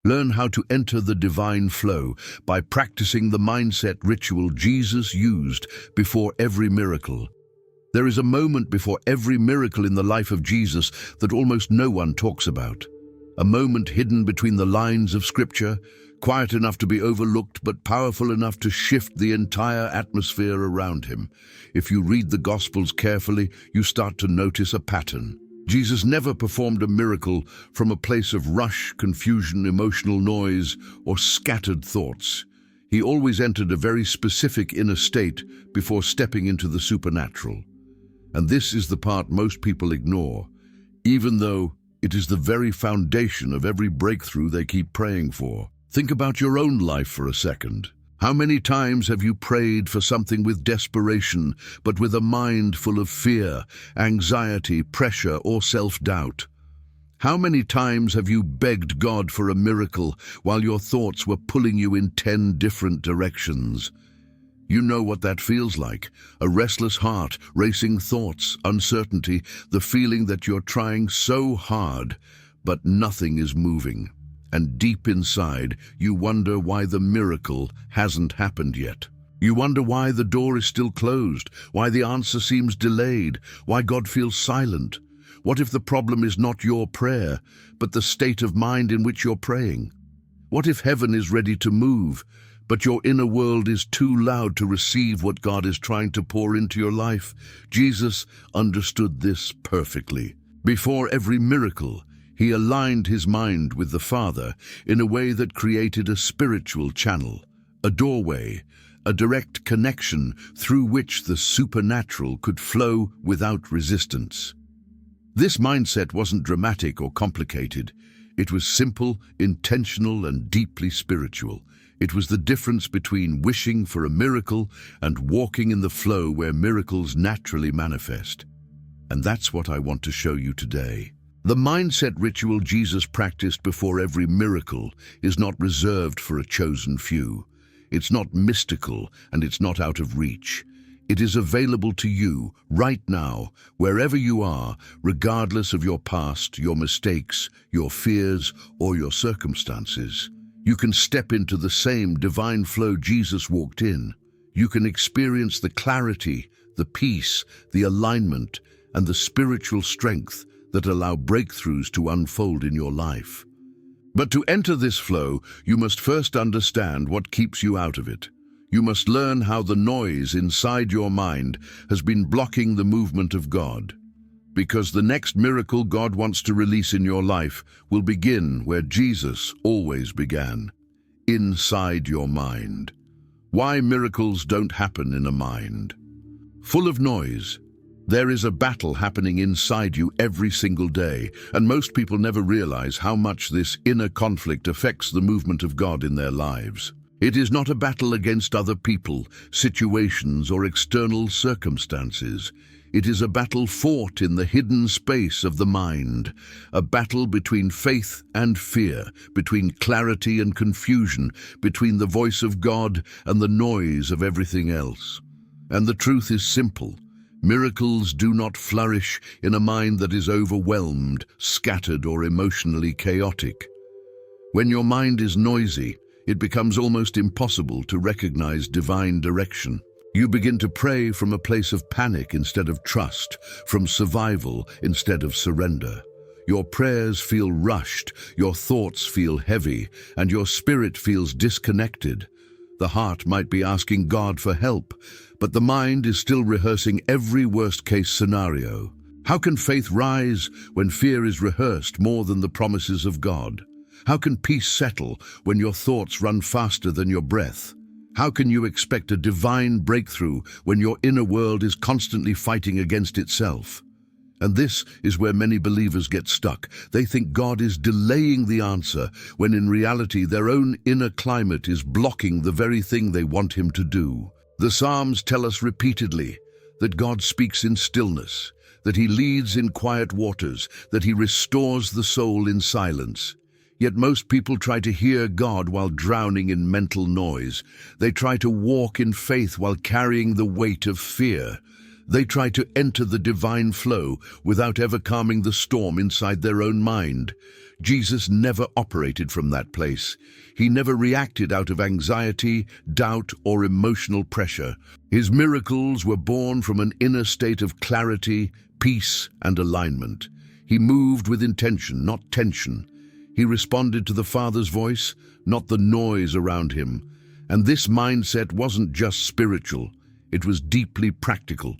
Learn how to enter the divine flow by practicing the mindset ritual Jesus used before every miracle. There is a moment before every miracle in the life of Jesus that almost no one talks about. A moment hidden between the lines of Scripture, quiet enough to be overlooked but powerful enough to shift the entire atmosphere around him. If you read the Gospels carefully, you start to notice a pattern. Jesus never performed a miracle from a place of rush, confusion, emotional noise, or scattered thoughts. He always entered a very specific inner state before stepping into the supernatural. And this is the part most people ignore, even though it is the very foundation of every breakthrough they keep praying for. Think about your own life for a second. How many times have you prayed for something with desperation, but with a mind full of fear, anxiety, pressure, or self-doubt? How many times have you begged God for a miracle while your thoughts were pulling you in 10 different directions? You know what that feels like. A restless heart, racing thoughts, uncertainty, the feeling that you're trying so hard, but nothing is moving. And deep inside, you wonder why the miracle hasn't happened yet. You wonder why the door is still closed, why the answer seems delayed, why God feels silent. What if the problem is not your prayer, but the state of mind in which you're praying? What if heaven is ready to move, but your inner world is too loud to receive what God is trying to pour into your life? Jesus understood this perfectly. Before every miracle, he aligned his mind with the Father in a way that created a spiritual channel, a doorway, a direct connection through which the supernatural could flow without resistance. This mindset wasn't dramatic or complicated. It was simple, intentional, and deeply spiritual. It was the difference between wishing for a miracle and walking in the flow where miracles naturally manifest. And that's what I want to show you today. The mindset ritual Jesus practiced before every miracle is not reserved for a chosen few. It's not mystical, and it's not out of reach. It is available to you right now, wherever you are, regardless of your past, your mistakes, your fears, or your circumstances. You can step into the same divine flow Jesus walked in. You can experience the clarity, the peace, the alignment, and the spiritual strength that allow breakthroughs to unfold in your life. But to enter this flow, you must first understand what keeps you out of it. You must learn how the noise inside your mind has been blocking the movement of God. Because the next miracle God wants to release in your life will begin where Jesus always began, inside your mind. Why miracles don't happen in a mind? Full of noise. There is a battle happening inside you every single day, and most people never realize how much this inner conflict affects the movement of God in their lives. It is not a battle against other people, situations, or external circumstances. It is a battle fought in the hidden space of the mind, a battle between faith and fear, between clarity and confusion, between the voice of God and the noise of everything else. And the truth is simple. Miracles do not flourish in a mind that is overwhelmed, scattered, or emotionally chaotic. When your mind is noisy, it becomes almost impossible to recognize divine direction. You begin to pray from a place of panic instead of trust, from survival instead of surrender. Your prayers feel rushed, your thoughts feel heavy, and your spirit feels disconnected. The heart might be asking God for help, but the mind is still rehearsing every worst-case scenario. How can faith rise when fear is rehearsed more than the promises of God? How can peace settle when your thoughts run faster than your breath? How can you expect a divine breakthrough when your inner world is constantly fighting against itself? And this is where many believers get stuck. They think God is delaying the answer, when in reality their own inner climate is blocking the very thing they want Him to do. The Psalms tell us repeatedly that God speaks in stillness, that He leads in quiet waters, that He restores the soul in silence. Yet most people try to hear God while drowning in mental noise. They try to walk in faith while carrying the weight of fear. They try to enter the divine flow without ever calming the storm inside their own mind. Jesus never operated from that place. He never reacted out of anxiety, doubt, or emotional pressure. His miracles were born from an inner state of clarity, peace, and alignment. He moved with intention, not tension. He responded to the Father's voice, not the noise around him. And this mindset wasn't just spiritual, it was deeply practical.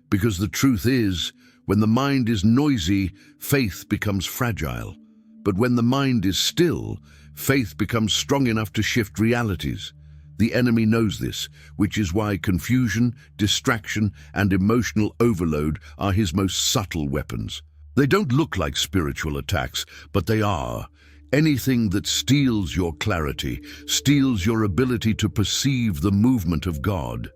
Because the truth is, when the mind is noisy, faith becomes fragile. But when the mind is still, faith becomes strong enough to shift realities. The enemy knows this, which is why confusion, distraction, and emotional overload are his most subtle weapons. They don't look like spiritual attacks, but they are. Anything that steals your clarity, steals your ability to perceive the movement of God.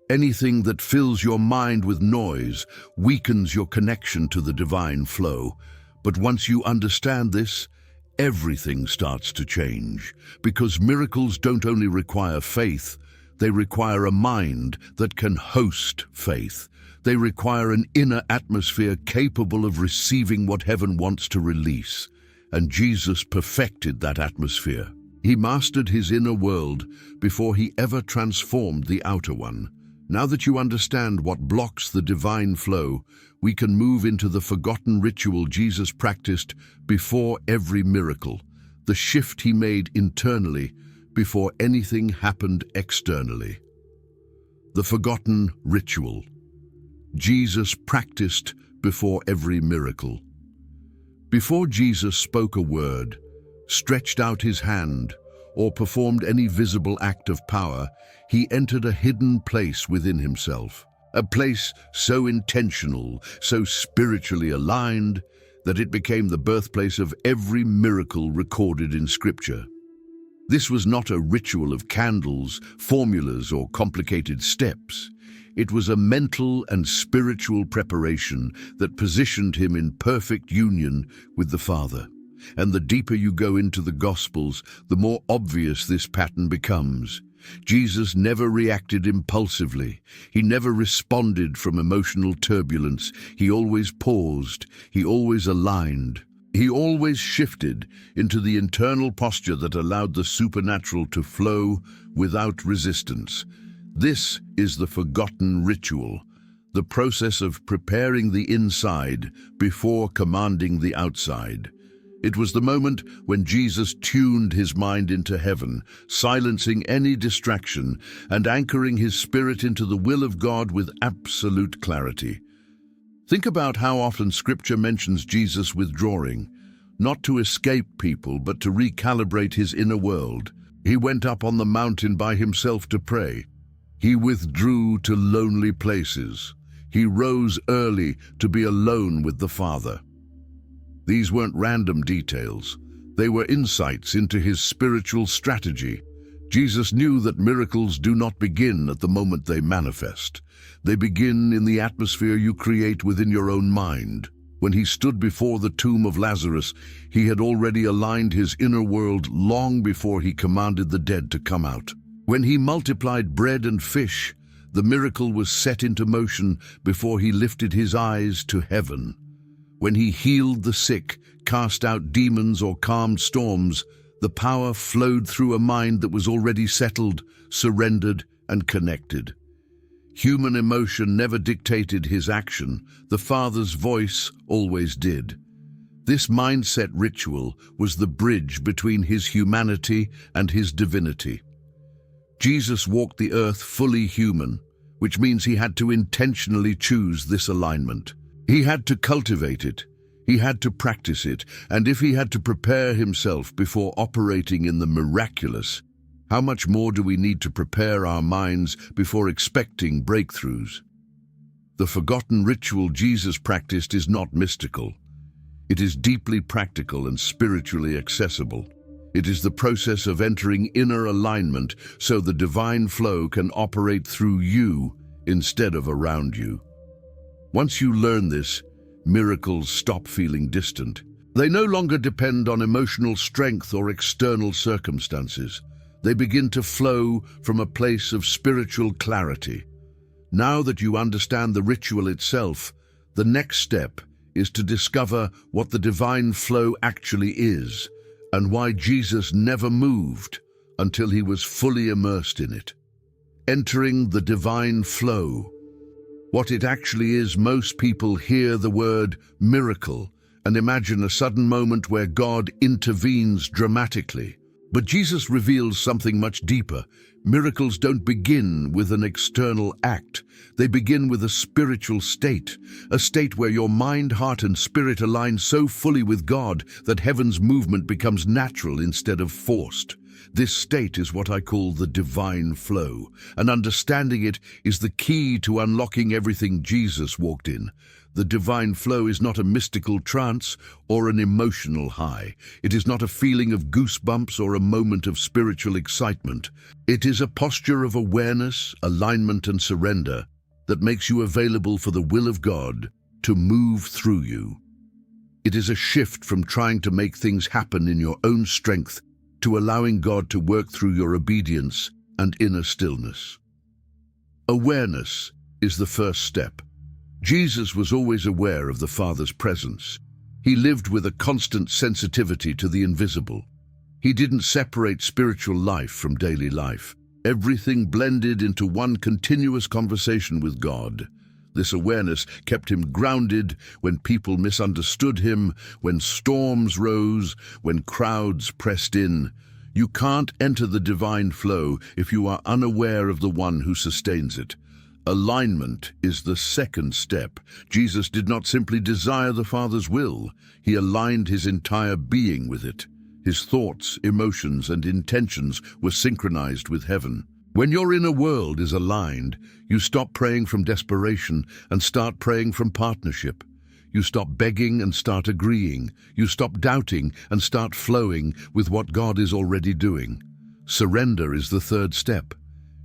Anything that fills your mind with noise weakens your connection to the divine flow. But once you understand this, everything starts to change. Because miracles don't only require faith, they require a mind that can host faith. They require an inner atmosphere capable of receiving what heaven wants to release. And Jesus perfected that atmosphere. He mastered his inner world before he ever transformed the outer one. Now that you understand what blocks the divine flow, we can move into the forgotten ritual Jesus practiced before every miracle, the shift he made internally before anything happened externally. The forgotten ritual Jesus practiced before every miracle. Before Jesus spoke a word, stretched out his hand, or performed any visible act of power, he entered a hidden place within himself, a place so intentional, so spiritually aligned, that it became the birthplace of every miracle recorded in Scripture. This was not a ritual of candles, formulas, or complicated steps. It was a mental and spiritual preparation that positioned him in perfect union with the Father. And the deeper you go into the Gospels, the more obvious this pattern becomes. Jesus never reacted impulsively. He never responded from emotional turbulence. He always paused. He always aligned. He always shifted into the internal posture that allowed the supernatural to flow without resistance. This is the forgotten ritual, the process of preparing the inside before commanding the outside. It was the moment when Jesus tuned his mind into heaven, silencing any distraction and anchoring his spirit into the will of God with absolute clarity. Think about how often Scripture mentions Jesus withdrawing, not to escape people, but to recalibrate his inner world. He went up on the mountain by himself to pray. He withdrew to lonely places. He rose early to be alone with the Father. These weren't random details. They were insights into his spiritual strategy. Jesus knew that miracles do not begin at the moment they manifest. They begin in the atmosphere you create within your own mind. When he stood before the tomb of Lazarus, he had already aligned his inner world long before he commanded the dead to come out. When he multiplied bread and fish, the miracle was set into motion before he lifted his eyes to heaven. When he healed the sick, cast out demons, or calmed storms, the power flowed through a mind that was already settled, surrendered, and connected. Human emotion never dictated his action. The Father's voice always did. This mindset ritual was the bridge between his humanity and his divinity. Jesus walked the earth fully human, which means he had to intentionally choose this alignment. He had to cultivate it, he had to practice it, and if he had to prepare himself before operating in the miraculous, how much more do we need to prepare our minds before expecting breakthroughs? The forgotten ritual Jesus practiced is not mystical. It is deeply practical and spiritually accessible. It is the process of entering inner alignment so the divine flow can operate through you instead of around you. Once you learn this, miracles stop feeling distant. They no longer depend on emotional strength or external circumstances. They begin to flow from a place of spiritual clarity. Now that you understand the ritual itself, the next step is to discover what the divine flow actually is and why Jesus never moved until he was fully immersed in it. Entering the divine flow. What it actually is, most people hear the word miracle and imagine a sudden moment where God intervenes dramatically. But Jesus reveals something much deeper. Miracles don't begin with an external act. They begin with a spiritual state, a state where your mind, heart, and spirit align so fully with God that heaven's movement becomes natural instead of forced. This state is what I call the divine flow, and understanding it is the key to unlocking everything Jesus walked in. The divine flow is not a mystical trance or an emotional high. It is not a feeling of goosebumps or a moment of spiritual excitement. It is a posture of awareness, alignment, and surrender that makes you available for the will of God to move through you. It is a shift from trying to make things happen in your own strength to allowing God to work through your obedience and inner stillness. Awareness is the first step. Jesus was always aware of the Father's presence. He lived with a constant sensitivity to the invisible. He didn't separate spiritual life from daily life. Everything blended into one continuous conversation with God. This awareness kept him grounded when people misunderstood him, when storms rose, when crowds pressed in. You can't enter the divine flow if you are unaware of the one who sustains it. Alignment is the second step. Jesus did not simply desire the Father's will. He aligned his entire being with it. His thoughts, emotions, and intentions were synchronized with heaven. When your inner world is aligned, you stop praying from desperation and start praying from partnership. You stop begging and start agreeing. You stop doubting and start flowing with what God is already doing. Surrender is the third step.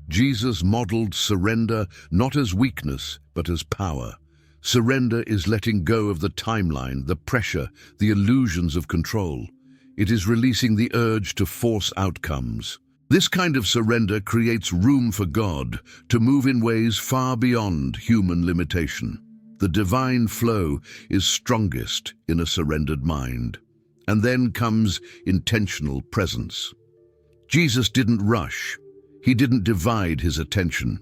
Jesus modeled surrender not as weakness, but as power. Surrender is letting go of the timeline, the pressure, the illusions of control. It is releasing the urge to force outcomes. This kind of surrender creates room for God to move in ways far beyond human limitation. The divine flow is strongest in a surrendered mind. And then comes intentional presence. Jesus didn't rush. He didn't divide his attention.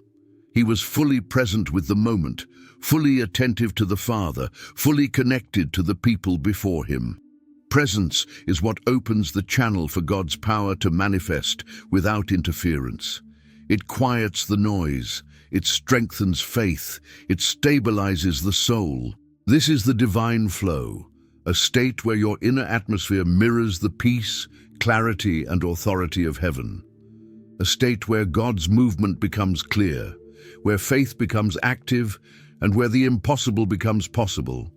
He was fully present with the moment, fully attentive to the Father, fully connected to the people before him. Presence is what opens the channel for God's power to manifest without interference. It quiets the noise, it strengthens faith, it stabilizes the soul. This is the divine flow, a state where your inner atmosphere mirrors the peace, clarity, and authority of heaven. A state where God's movement becomes clear, where faith becomes active, and where the impossible becomes possible.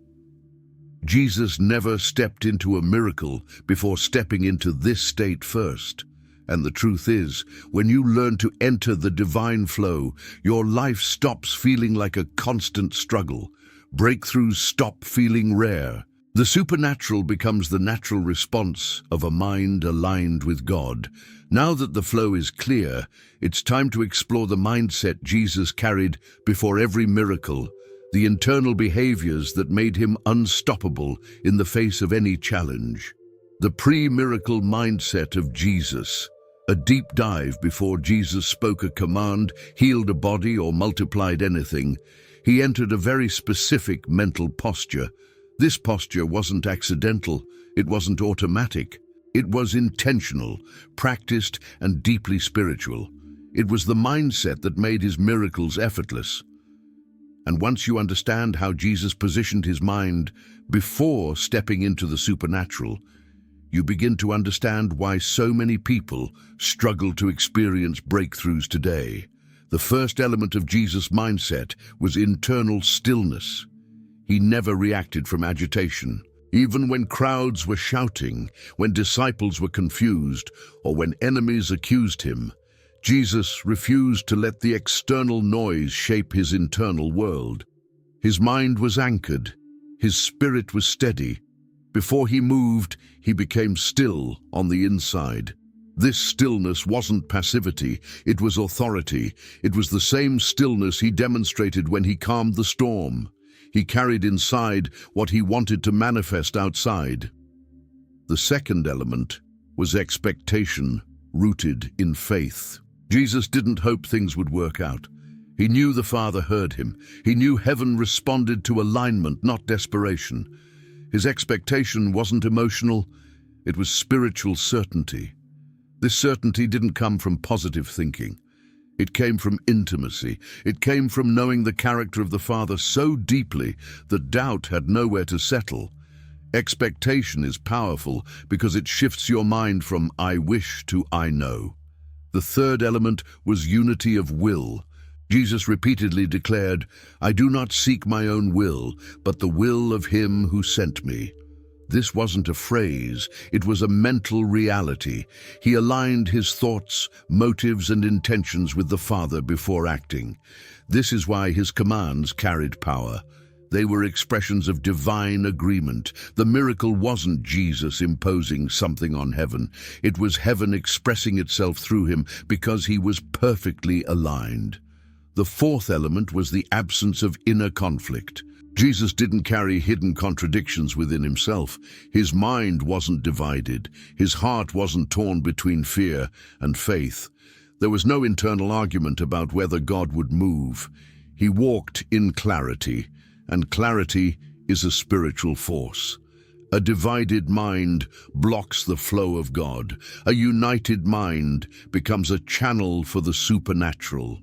Jesus never stepped into a miracle before stepping into this state first. And the truth is, when you learn to enter the divine flow, your life stops feeling like a constant struggle. Breakthroughs stop feeling rare. The supernatural becomes the natural response of a mind aligned with God. Now that the flow is clear, it's time to explore the mindset Jesus carried before every miracle, the internal behaviors that made him unstoppable in the face of any challenge. The pre-miracle mindset of Jesus. A deep dive before Jesus spoke a command, healed a body, or multiplied anything. He entered a very specific mental posture. This posture wasn't accidental, it wasn't automatic. It was intentional, practiced, and deeply spiritual. It was the mindset that made his miracles effortless. And once you understand how Jesus positioned his mind before stepping into the supernatural, you begin to understand why so many people struggle to experience breakthroughs today. The first element of Jesus' mindset was internal stillness. He never reacted from agitation. Even when crowds were shouting, when disciples were confused, or when enemies accused him, Jesus refused to let the external noise shape his internal world. His mind was anchored. His spirit was steady. Before he moved, he became still on the inside. This stillness wasn't passivity, it was authority. It was the same stillness he demonstrated when he calmed the storm. He carried inside what he wanted to manifest outside. The second element was expectation, rooted in faith. Jesus didn't hope things would work out. He knew the Father heard him. He knew heaven responded to alignment, not desperation. His expectation wasn't emotional, it was spiritual certainty. This certainty didn't come from positive thinking. It came from intimacy. It came from knowing the character of the Father so deeply that doubt had nowhere to settle. Expectation is powerful because it shifts your mind from "I wish" to "I know." The third element was unity of will. Jesus repeatedly declared, "I do not seek my own will, but the will of him who sent me." This wasn't a phrase, it was a mental reality. He aligned his thoughts, motives, and intentions with the Father before acting. This is why his commands carried power. They were expressions of divine agreement. The miracle wasn't Jesus imposing something on heaven. It was heaven expressing itself through him because he was perfectly aligned. The fourth element was the absence of inner conflict. Jesus didn't carry hidden contradictions within himself. His mind wasn't divided. His heart wasn't torn between fear and faith. There was no internal argument about whether God would move. He walked in clarity, and clarity is a spiritual force. A divided mind blocks the flow of God. A united mind becomes a channel for the supernatural.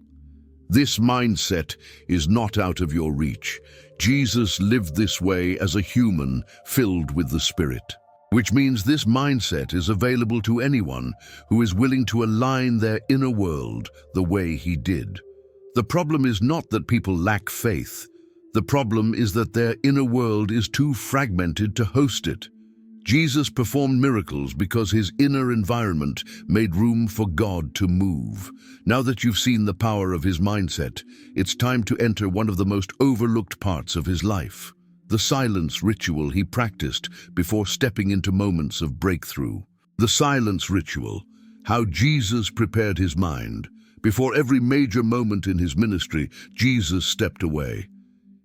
This mindset is not out of your reach. Jesus lived this way as a human filled with the Spirit, which means this mindset is available to anyone who is willing to align their inner world the way he did. The problem is not that people lack faith. The problem is that their inner world is too fragmented to host it. Jesus performed miracles because his inner environment made room for God to move. Now that you've seen the power of his mindset, it's time to enter one of the most overlooked parts of his life, the silence ritual he practiced before stepping into moments of breakthrough. The silence ritual, how Jesus prepared his mind. Before every major moment in his ministry, Jesus stepped away.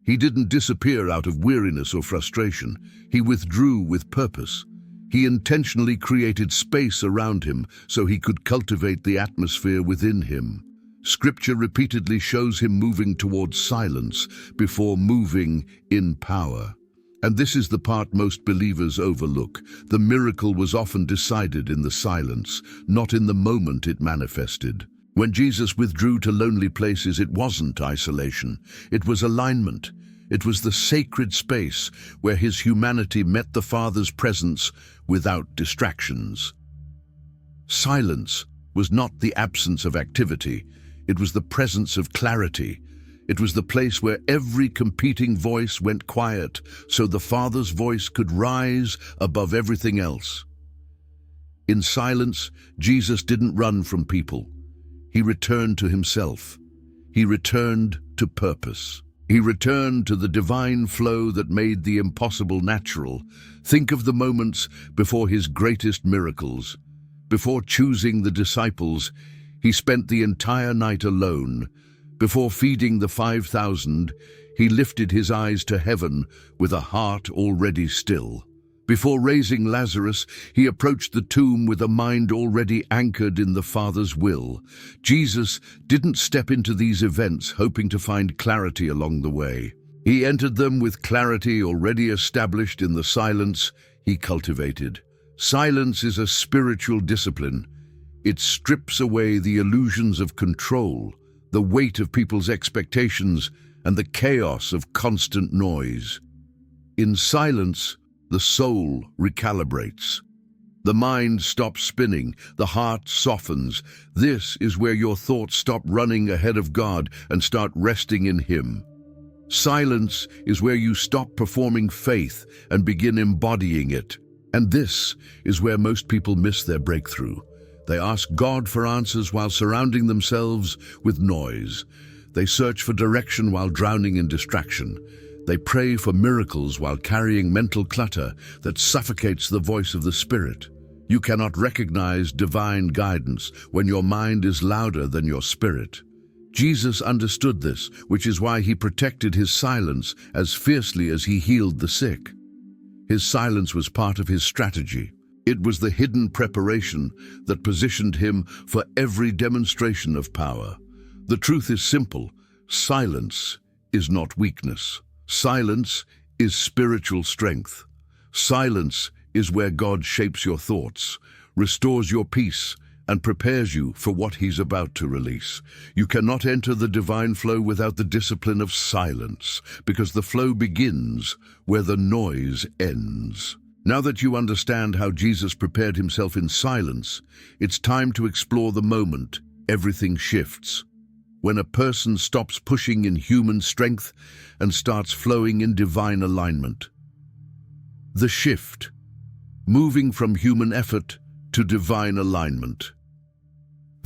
He didn't disappear out of weariness or frustration. He withdrew with purpose. He intentionally created space around him so he could cultivate the atmosphere within him. Scripture repeatedly shows him moving towards silence before moving in power. And this is the part most believers overlook. The miracle was often decided in the silence, not in the moment it manifested. When Jesus withdrew to lonely places, it wasn't isolation. It was alignment. It was the sacred space where his humanity met the Father's presence without distractions. Silence was not the absence of activity. It was the presence of clarity. It was the place where every competing voice went quiet so the Father's voice could rise above everything else. In silence, Jesus didn't run from people. He returned to himself. He returned to purpose. He returned to the divine flow that made the impossible natural. Think of the moments before his greatest miracles. Before choosing the disciples, he spent the entire night alone. Before feeding the 5,000, he lifted his eyes to heaven with a heart already still. Before raising Lazarus, he approached the tomb with a mind already anchored in the Father's will. Jesus didn't step into these events hoping to find clarity along the way. He entered them with clarity already established in the silence he cultivated. Silence is a spiritual discipline. It strips away the illusions of control, the weight of people's expectations, and the chaos of constant noise. In silence, the soul recalibrates. The mind stops spinning, the heart softens. This is where your thoughts stop running ahead of God and start resting in Him. Silence is where you stop performing faith and begin embodying it. And this is where most people miss their breakthrough. They ask God for answers while surrounding themselves with noise. They search for direction while drowning in distraction. They pray for miracles while carrying mental clutter that suffocates the voice of the Spirit. You cannot recognize divine guidance when your mind is louder than your spirit. Jesus understood this, which is why he protected his silence as fiercely as he healed the sick. His silence was part of his strategy. It was the hidden preparation that positioned him for every demonstration of power. The truth is simple. Silence is not weakness. Silence is spiritual strength. Silence is where God shapes your thoughts, restores your peace, and prepares you for what he's about to release. You cannot enter the divine flow without the discipline of silence, because the flow begins where the noise ends. Now that you understand how Jesus prepared himself in silence, it's time to explore the moment everything shifts. When a person stops pushing in human strength and starts flowing in divine alignment. The shift, moving from human effort to divine alignment.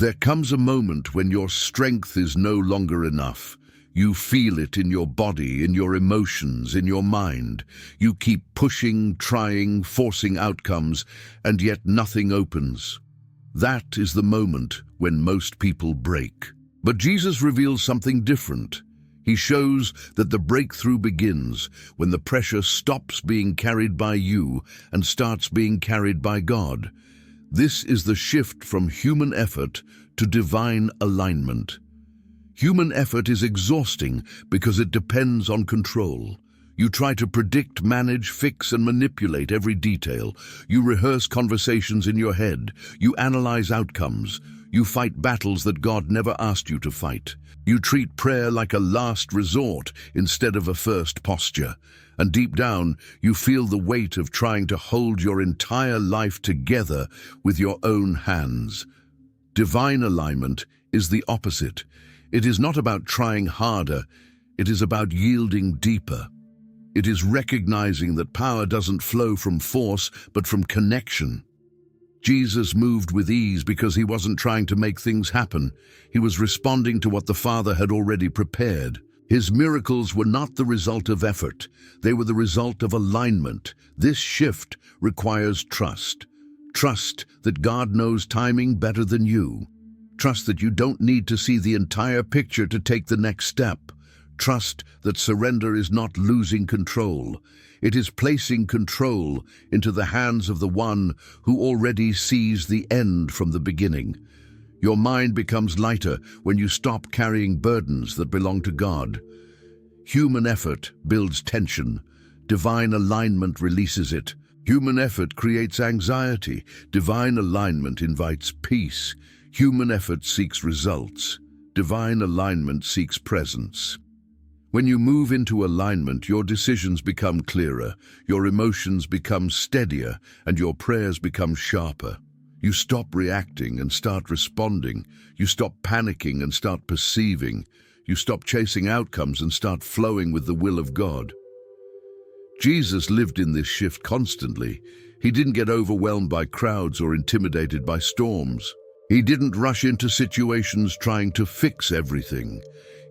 There comes a moment when your strength is no longer enough. You feel it in your body, in your emotions, in your mind. You keep pushing, trying, forcing outcomes, and yet nothing opens. That is the moment when most people break. But Jesus reveals something different. He shows that the breakthrough begins when the pressure stops being carried by you and starts being carried by God. This is the shift from human effort to divine alignment. Human effort is exhausting because it depends on control. You try to predict, manage, fix, and manipulate every detail. You rehearse conversations in your head. You analyze outcomes. You fight battles that God never asked you to fight. You treat prayer like a last resort instead of a first posture. And deep down, you feel the weight of trying to hold your entire life together with your own hands. Divine alignment is the opposite. It is not about trying harder. It is about yielding deeper. It is recognizing that power doesn't flow from force, but from connection. Jesus moved with ease because he wasn't trying to make things happen. He was responding to what the Father had already prepared. His miracles were not the result of effort. They were the result of alignment. This shift requires trust. Trust that God knows timing better than you. Trust that you don't need to see the entire picture to take the next step. Trust that surrender is not losing control. It is placing control into the hands of the one who already sees the end from the beginning. Your mind becomes lighter when you stop carrying burdens that belong to God. Human effort builds tension. Divine alignment releases it. Human effort creates anxiety. Divine alignment invites peace. Human effort seeks results. Divine alignment seeks presence. When you move into alignment, your decisions become clearer, your emotions become steadier, and your prayers become sharper. You stop reacting and start responding. You stop panicking and start perceiving. You stop chasing outcomes and start flowing with the will of God. Jesus lived in this shift constantly. He didn't get overwhelmed by crowds or intimidated by storms. He didn't rush into situations trying to fix everything.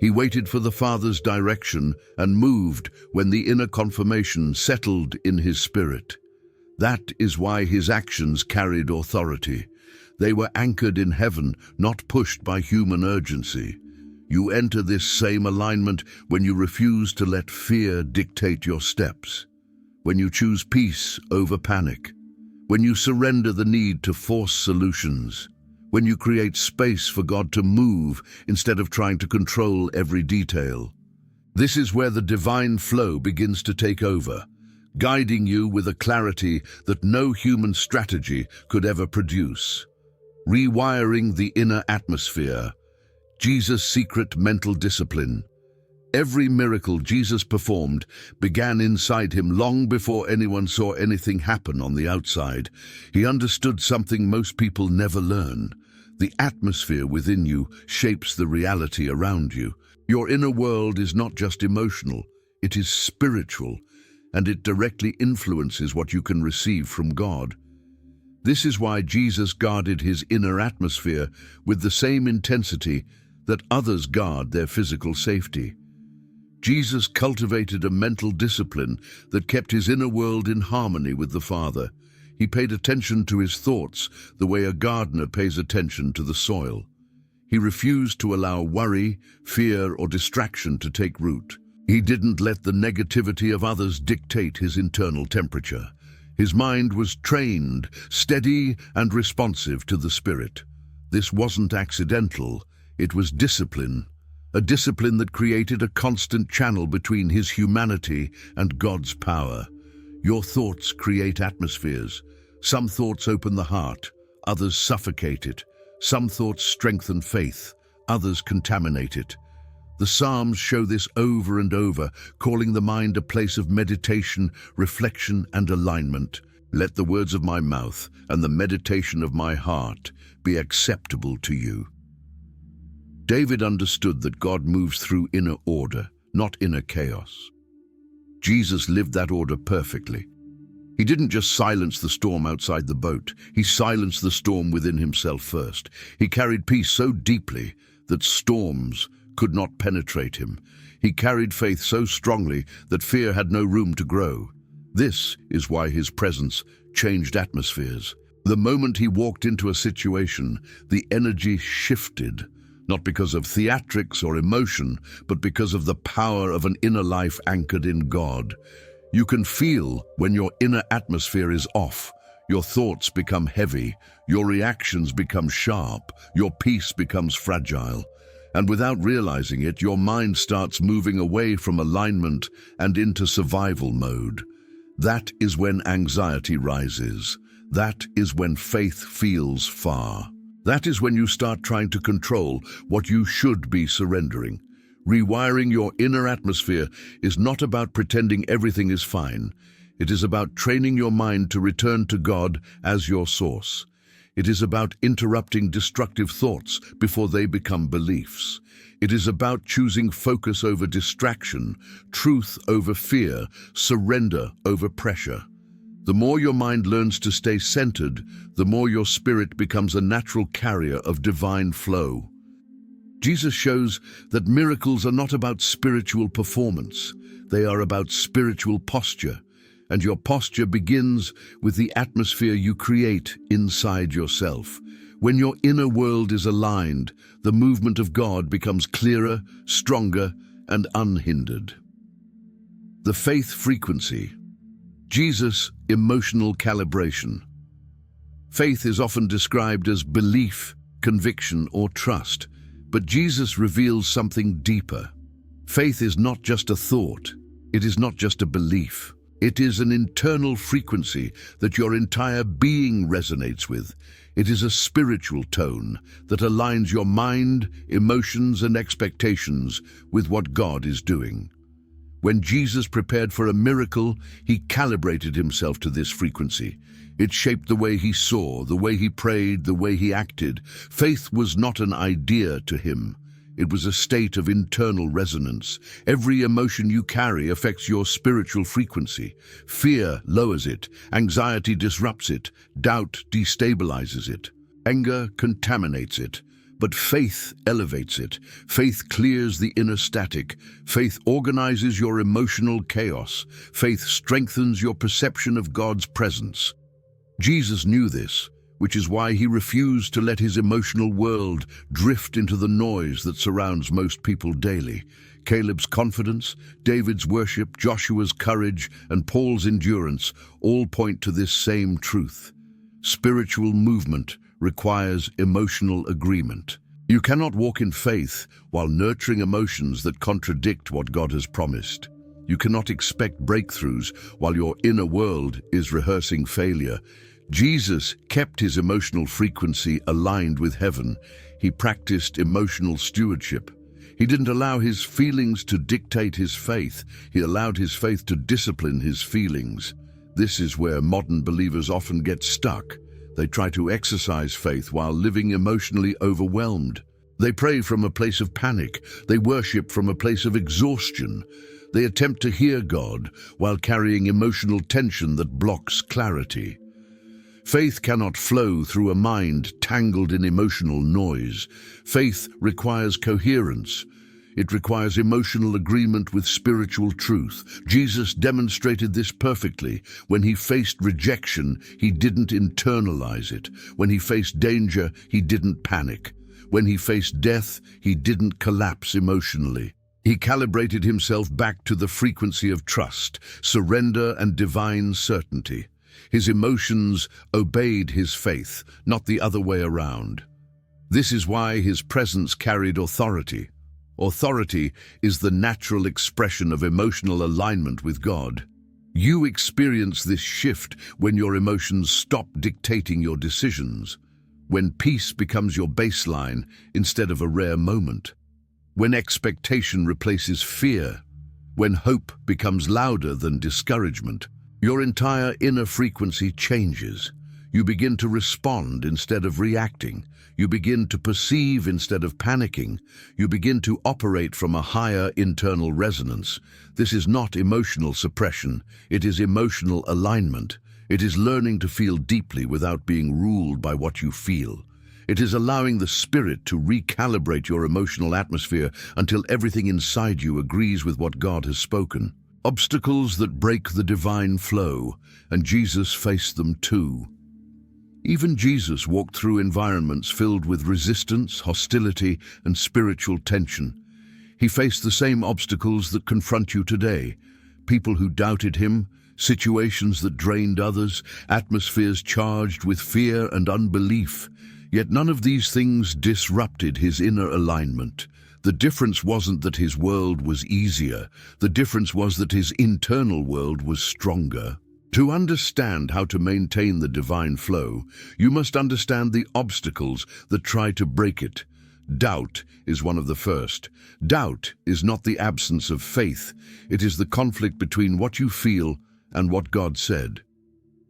He waited for the Father's direction and moved when the inner confirmation settled in his spirit. That is why his actions carried authority. They were anchored in heaven, not pushed by human urgency. You enter this same alignment when you refuse to let fear dictate your steps, when you choose peace over panic, when you surrender the need to force solutions, when you create space for God to move instead of trying to control every detail. This is where the divine flow begins to take over, guiding you with a clarity that no human strategy could ever produce. Rewiring the inner atmosphere, Jesus' secret mental discipline. Every miracle Jesus performed began inside him long before anyone saw anything happen on the outside. He understood something most people never learn. The atmosphere within you shapes the reality around you. Your inner world is not just emotional, it is spiritual, and it directly influences what you can receive from God. This is why Jesus guarded his inner atmosphere with the same intensity that others guard their physical safety. Jesus cultivated a mental discipline that kept his inner world in harmony with the Father. He paid attention to his thoughts the way a gardener pays attention to the soil. He refused to allow worry, fear, or distraction to take root. He didn't let the negativity of others dictate his internal temperature. His mind was trained, steady, and responsive to the Spirit. This wasn't accidental, it was discipline, a discipline that created a constant channel between his humanity and God's power. Your thoughts create atmospheres. Some thoughts open the heart, others suffocate it. Some thoughts strengthen faith, others contaminate it. The Psalms show this over and over, calling the mind a place of meditation, reflection, and alignment. Let the words of my mouth and the meditation of my heart be acceptable to you. David understood that God moves through inner order, not inner chaos. Jesus lived that order perfectly. He didn't just silence the storm outside the boat, he silenced the storm within himself first. He carried peace so deeply that storms could not penetrate him. He carried faith so strongly that fear had no room to grow. This is why his presence changed atmospheres. The moment he walked into a situation, the energy shifted, not because of theatrics or emotion, but because of the power of an inner life anchored in God. You can feel when your inner atmosphere is off. Your thoughts become heavy, your reactions become sharp, your peace becomes fragile. And without realizing it, your mind starts moving away from alignment and into survival mode. That is when anxiety rises. That is when faith feels far. That is when you start trying to control what you should be surrendering. Rewiring your inner atmosphere is not about pretending everything is fine. It is about training your mind to return to God as your source. It is about interrupting destructive thoughts before they become beliefs. It is about choosing focus over distraction, truth over fear, surrender over pressure. The more your mind learns to stay centered, the more your spirit becomes a natural carrier of divine flow. Jesus shows that miracles are not about spiritual performance. They are about spiritual posture. And your posture begins with the atmosphere you create inside yourself. When your inner world is aligned, the movement of God becomes clearer, stronger, and unhindered. The faith frequency. Jesus' emotional calibration. Faith is often described as belief, conviction, or trust, but Jesus reveals something deeper. Faith is not just a thought. It is not just a belief. It is an internal frequency that your entire being resonates with. It is a spiritual tone that aligns your mind, emotions, and expectations with what God is doing. When Jesus prepared for a miracle, he calibrated himself to this frequency. It shaped the way he saw, the way he prayed, the way he acted. Faith was not an idea to him. It was a state of internal resonance. Every emotion you carry affects your spiritual frequency. Fear lowers it, anxiety disrupts it, doubt destabilizes it, anger contaminates it, but faith elevates it. Faith clears the inner static. Faith organizes your emotional chaos. Faith strengthens your perception of God's presence. Jesus knew this, which is why he refused to let his emotional world drift into the noise that surrounds most people daily. Caleb's confidence, David's worship, Joshua's courage, and Paul's endurance all point to this same truth. Spiritual movement requires emotional agreement. You cannot walk in faith while nurturing emotions that contradict what God has promised. You cannot expect breakthroughs while your inner world is rehearsing failure. Jesus kept his emotional frequency aligned with heaven. He practiced emotional stewardship. He didn't allow his feelings to dictate his faith. He allowed his faith to discipline his feelings. This is where modern believers often get stuck. They try to exercise faith while living emotionally overwhelmed. They pray from a place of panic. They worship from a place of exhaustion. They attempt to hear God while carrying emotional tension that blocks clarity. Faith cannot flow through a mind tangled in emotional noise. Faith requires coherence. It requires emotional agreement with spiritual truth. Jesus demonstrated this perfectly. When he faced rejection, he didn't internalize it. When he faced danger, he didn't panic. When he faced death, he didn't collapse emotionally. He calibrated himself back to the frequency of trust, surrender, and divine certainty. His emotions obeyed his faith, not the other way around. This is why his presence carried authority. Authority is the natural expression of emotional alignment with God. You experience this shift when your emotions stop dictating your decisions, when peace becomes your baseline instead of a rare moment, when expectation replaces fear, when hope becomes louder than discouragement. Your entire inner frequency changes. You begin to respond instead of reacting. You begin to perceive instead of panicking. You begin to operate from a higher internal resonance. This is not emotional suppression. It is emotional alignment. It is learning to feel deeply without being ruled by what you feel. It is allowing the spirit to recalibrate your emotional atmosphere until everything inside you agrees with what God has spoken. Obstacles that break the divine flow, and Jesus faced them too. Even Jesus walked through environments filled with resistance, hostility, and spiritual tension. He faced the same obstacles that confront you today: people who doubted him, situations that drained others, atmospheres charged with fear and unbelief. Yet none of these things disrupted his inner alignment. The difference wasn't that his world was easier. The difference was that his internal world was stronger. To understand how to maintain the divine flow, you must understand the obstacles that try to break it. Doubt is one of the first. Doubt is not the absence of faith. It is the conflict between what you feel and what God said.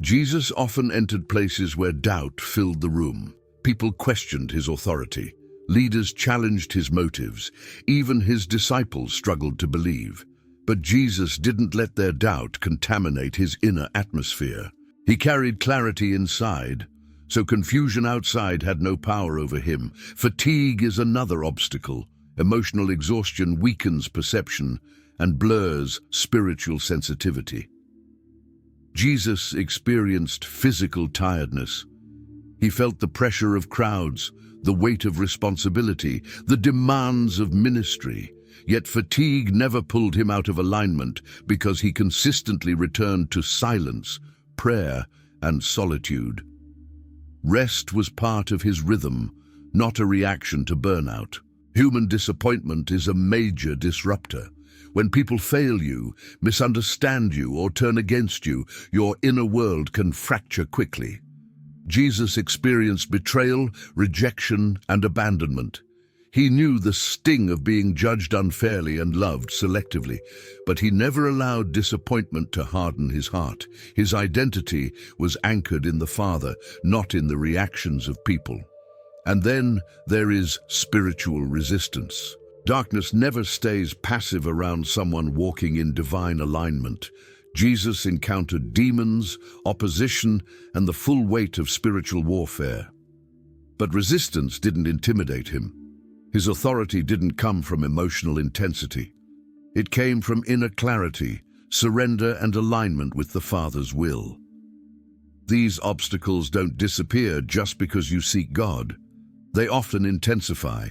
Jesus often entered places where doubt filled the room. People questioned his authority. Leaders challenged his motives. Even his disciples struggled to believe. But Jesus didn't let their doubt contaminate his inner atmosphere. He carried clarity inside, so confusion outside had no power over him. Fatigue is another obstacle. Emotional exhaustion weakens perception and blurs spiritual sensitivity. Jesus experienced physical tiredness. He felt the pressure of crowds, the weight of responsibility, the demands of ministry. Yet fatigue never pulled him out of alignment because he consistently returned to silence, prayer, and solitude. Rest was part of his rhythm, not a reaction to burnout. Human disappointment is a major disruptor. When people fail you, misunderstand you, or turn against you, your inner world can fracture quickly. Jesus experienced betrayal, rejection, and abandonment. He knew the sting of being judged unfairly and loved selectively, but he never allowed disappointment to harden his heart. His identity was anchored in the Father, not in the reactions of people. And then there is spiritual resistance. Darkness never stays passive around someone walking in divine alignment. Jesus encountered demons, opposition, and the full weight of spiritual warfare. But resistance didn't intimidate him. His authority didn't come from emotional intensity. It came from inner clarity, surrender, and alignment with the Father's will. These obstacles don't disappear just because you seek God. They often intensify.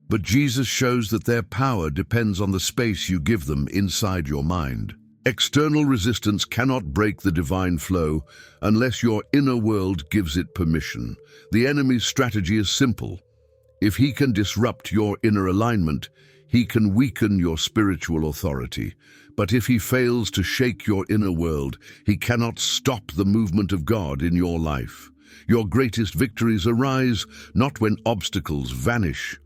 But Jesus shows that their power depends on the space you give them inside your mind. External resistance cannot break the divine flow unless your inner world gives it permission. The enemy's strategy is simple. If he can disrupt your inner alignment, he can weaken your spiritual authority. But if he fails to shake your inner world, he cannot stop the movement of God in your life. Your greatest victories arise not when obstacles vanish,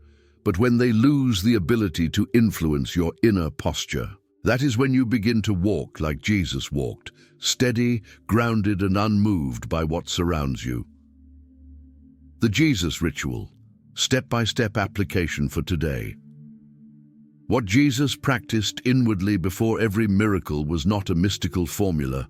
but when they lose the ability to influence your inner posture. That is when you begin to walk like Jesus walked, steady, grounded, and unmoved by what surrounds you. The Jesus Ritual. Step-by-step application for today. What Jesus practiced inwardly before every miracle was not a mystical formula.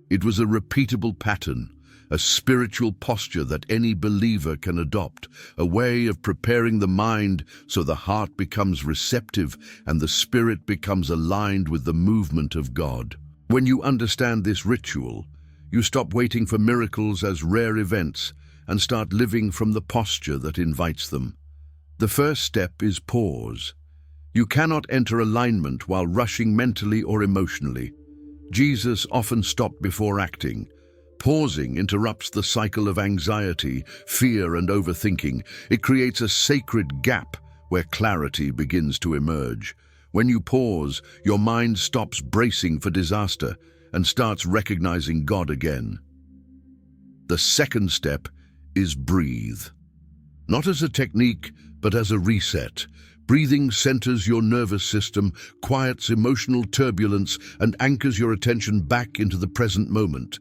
It was a repeatable pattern, a spiritual posture that any believer can adopt, a way of preparing the mind so the heart becomes receptive and the spirit becomes aligned with the movement of God. When you understand this ritual, you stop waiting for miracles as rare events and start living from the posture that invites them. The first step is pause. You cannot enter alignment while rushing mentally or emotionally. Jesus often stopped before acting. Pausing interrupts the cycle of anxiety, fear, and overthinking. It creates a sacred gap where clarity begins to emerge. When you pause, your mind stops bracing for disaster and starts recognizing God again. The second step is breathe. Not as a technique, but as a reset. Breathing centers your nervous system, quiets emotional turbulence, and anchors your attention back into the present moment.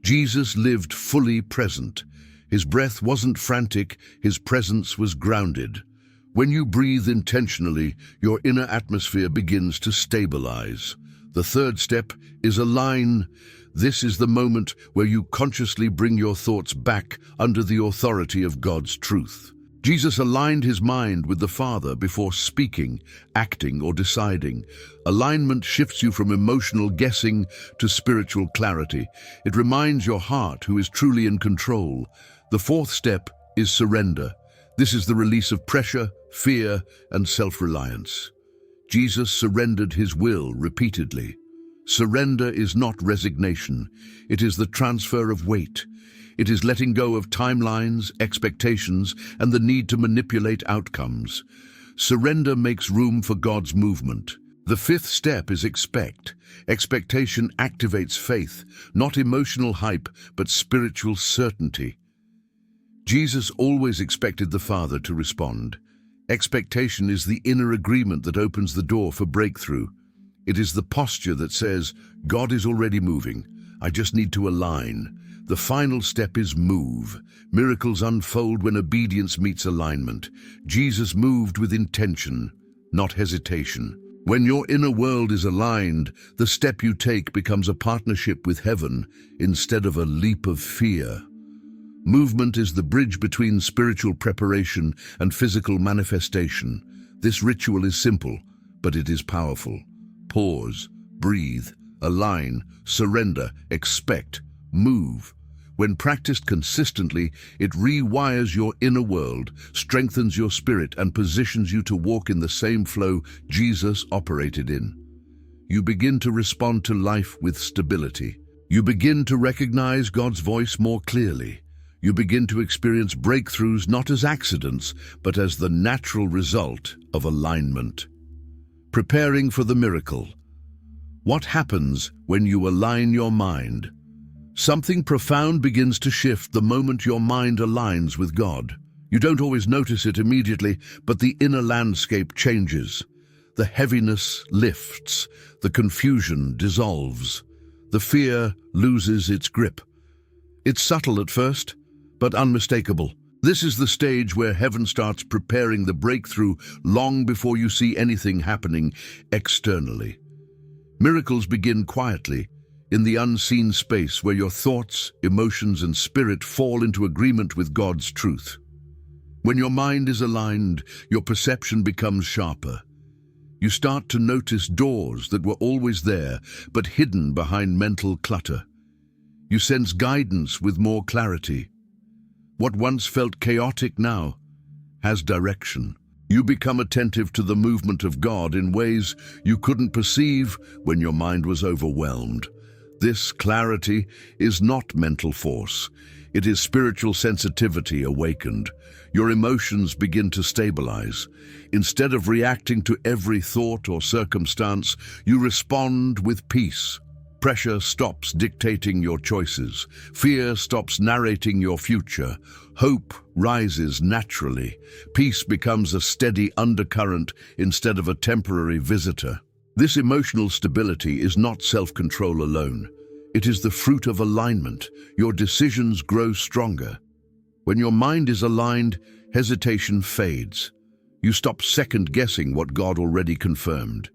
Jesus lived fully present. His breath wasn't frantic, his presence was grounded. When you breathe intentionally, your inner atmosphere begins to stabilize. The third step is align. This is the moment where you consciously bring your thoughts back under the authority of God's truth. Jesus aligned his mind with the Father before speaking, acting, or deciding. Alignment shifts you from emotional guessing to spiritual clarity. It reminds your heart who is truly in control. The fourth step is surrender. This is the release of pressure, fear, and self-reliance. Jesus surrendered his will repeatedly. Surrender is not resignation. It is the transfer of weight. It is letting go of timelines, expectations, and the need to manipulate outcomes. Surrender makes room for God's movement. The fifth step is expect. Expectation activates faith, not emotional hype, but spiritual certainty. Jesus always expected the Father to respond. Expectation is the inner agreement that opens the door for breakthrough. It is the posture that says, God is already moving. I just need to align. The final step is move. Miracles unfold when obedience meets alignment. Jesus moved with intention, not hesitation. When your inner world is aligned, the step you take becomes a partnership with heaven instead of a leap of fear. Movement is the bridge between spiritual preparation and physical manifestation. This ritual is simple, but it is powerful. Pause, breathe, align, surrender, expect, move. When practiced consistently, it rewires your inner world, strengthens your spirit, and positions you to walk in the same flow Jesus operated in. You begin to respond to life with stability. You begin to recognize God's voice more clearly. You begin to experience breakthroughs not as accidents, but as the natural result of alignment. Preparing for the miracle. What happens when you align your mind? Something profound begins to shift the moment your mind aligns with God. You don't always notice it immediately, but the inner landscape changes. The heaviness lifts, the confusion dissolves, the fear loses its grip. It's subtle at first, but unmistakable. This is the stage where heaven starts preparing the breakthrough long before you see anything happening externally. Miracles begin quietly, in the unseen space where your thoughts, emotions, and spirit fall into agreement with God's truth. When your mind is aligned, your perception becomes sharper. You start to notice doors that were always there, but hidden behind mental clutter. You sense guidance with more clarity. What once felt chaotic now has direction. You become attentive to the movement of God in ways you couldn't perceive when your mind was overwhelmed. This clarity is not mental force. It is spiritual sensitivity awakened. Your emotions begin to stabilize. Instead of reacting to every thought or circumstance, you respond with peace. Pressure stops dictating your choices. Fear stops narrating your future. Hope rises naturally. Peace becomes a steady undercurrent instead of a temporary visitor. This emotional stability is not self-control alone. It is the fruit of alignment. Your decisions grow stronger. When your mind is aligned, hesitation fades. You stop second-guessing what God already confirmed.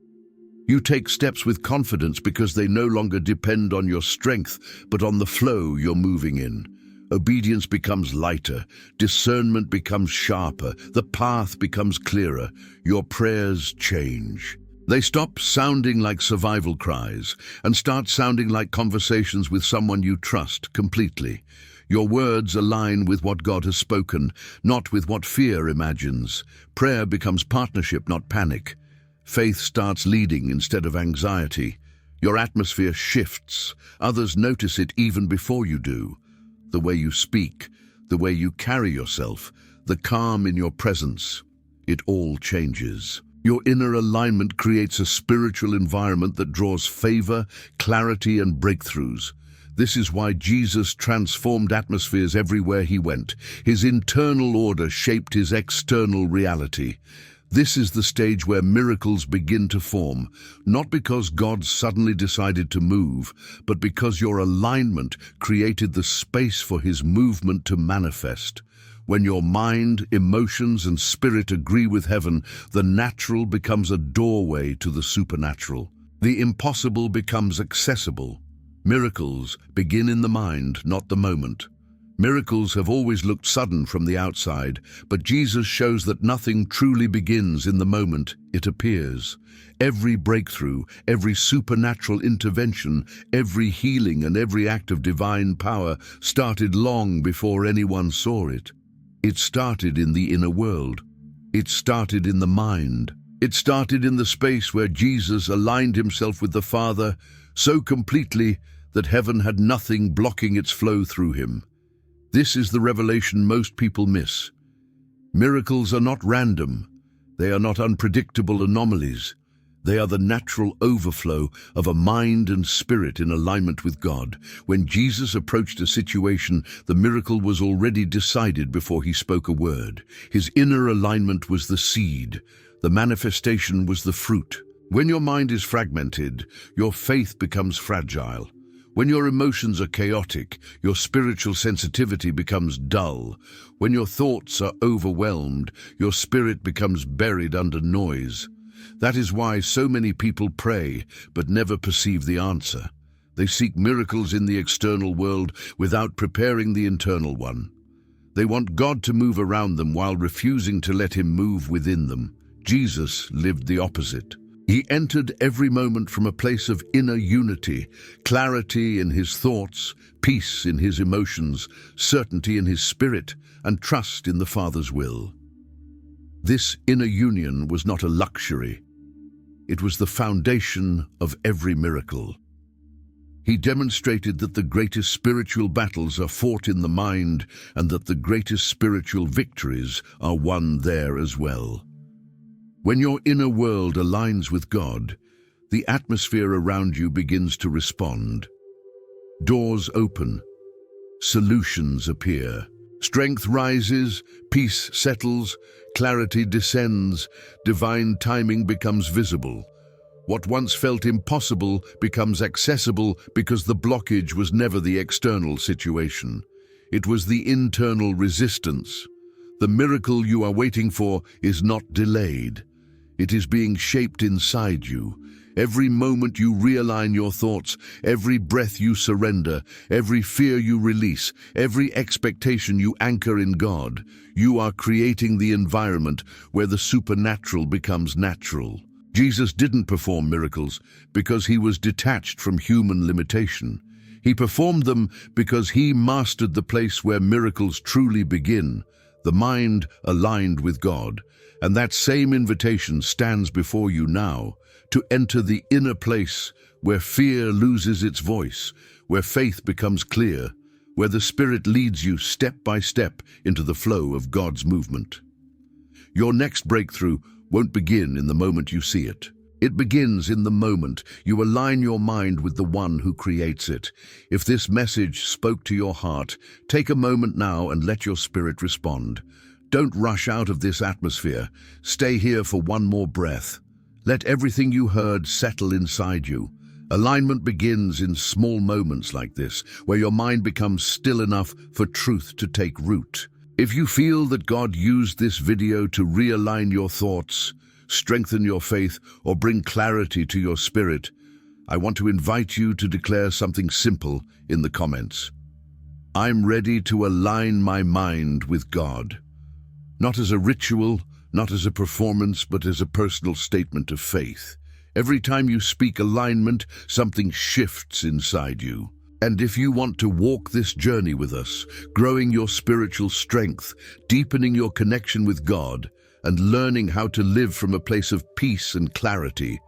You take steps with confidence because they no longer depend on your strength, but on the flow you're moving in. Obedience becomes lighter, discernment becomes sharper, the path becomes clearer, your prayers change. They stop sounding like survival cries and start sounding like conversations with someone you trust completely. Your words align with what God has spoken, not with what fear imagines. Prayer becomes partnership, not panic. Faith starts leading instead of anxiety. Your atmosphere shifts. Others notice it even before you do. The way you speak, the way you carry yourself, the calm in your presence, it all changes. Your inner alignment creates a spiritual environment that draws favor, clarity, and breakthroughs. This is why Jesus transformed atmospheres everywhere he went. His internal order shaped his external reality. This is the stage where miracles begin to form, not because God suddenly decided to move, but because your alignment created the space for his movement to manifest. When your mind, emotions, and spirit agree with heaven, the natural becomes a doorway to the supernatural. The impossible becomes accessible. Miracles begin in the mind, not the moment. Miracles have always looked sudden from the outside, but Jesus shows that nothing truly begins in the moment it appears. Every breakthrough, every supernatural intervention, every healing, and every act of divine power started long before anyone saw it. It started in the inner world. It started in the mind. It started in the space where Jesus aligned himself with the Father so completely that heaven had nothing blocking its flow through him. This is the revelation most people miss. Miracles are not random. They are not unpredictable anomalies. They are the natural overflow of a mind and spirit in alignment with God. When Jesus approached a situation, the miracle was already decided before he spoke a word. His inner alignment was the seed. The manifestation was the fruit. When your mind is fragmented, your faith becomes fragile. When your emotions are chaotic, your spiritual sensitivity becomes dull. When your thoughts are overwhelmed, your spirit becomes buried under noise. That is why so many people pray but never perceive the answer. They seek miracles in the external world without preparing the internal one. They want God to move around them while refusing to let him move within them. Jesus lived the opposite. He entered every moment from a place of inner unity, clarity in his thoughts, peace in his emotions, certainty in his spirit, and trust in the Father's will. This inner union was not a luxury. It was the foundation of every miracle. He demonstrated that the greatest spiritual battles are fought in the mind and that the greatest spiritual victories are won there as well. When your inner world aligns with God, the atmosphere around you begins to respond. Doors open, solutions appear. Strength rises, peace settles, clarity descends, divine timing becomes visible. What once felt impossible becomes accessible because the blockage was never the external situation. It was the internal resistance. The miracle you are waiting for is not delayed. It is being shaped inside you. Every moment you realign your thoughts, every breath you surrender, every fear you release, every expectation you anchor in God, you are creating the environment where the supernatural becomes natural. Jesus didn't perform miracles because he was detached from human limitation. He performed them because he mastered the place where miracles truly begin, the mind aligned with God. And that same invitation stands before you now, to enter the inner place where fear loses its voice, where faith becomes clear, where the Spirit leads you step by step into the flow of God's movement. Your next breakthrough won't begin in the moment you see it. It begins in the moment you align your mind with the one who creates it. If this message spoke to your heart, take a moment now and let your spirit respond. Don't rush out of this atmosphere. Stay here for one more breath. Let everything you heard settle inside you. Alignment begins in small moments like this, where your mind becomes still enough for truth to take root. If you feel that God used this video to realign your thoughts, strengthen your faith, or bring clarity to your spirit, I want to invite you to declare something simple in the comments. I'm ready to align my mind with God. Not as a ritual, not as a performance, but as a personal statement of faith. Every time you speak alignment, something shifts inside you. And if you want to walk this journey with us, growing your spiritual strength, deepening your connection with God, and learning how to live from a place of peace and clarity,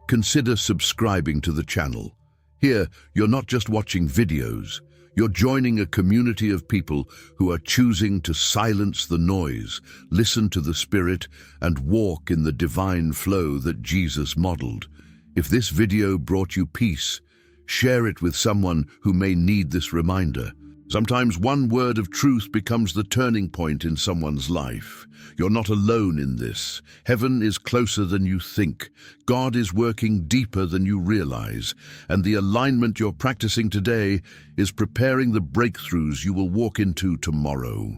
consider subscribing to the channel. Here, you're not just watching videos, you're joining a community of people who are choosing to silence the noise, listen to the Spirit, and walk in the divine flow that Jesus modeled. If this video brought you peace, share it with someone who may need this reminder. Sometimes one word of truth becomes the turning point in someone's life. You're not alone in this. Heaven is closer than you think. God is working deeper than you realize. And the alignment you're practicing today is preparing the breakthroughs you will walk into tomorrow.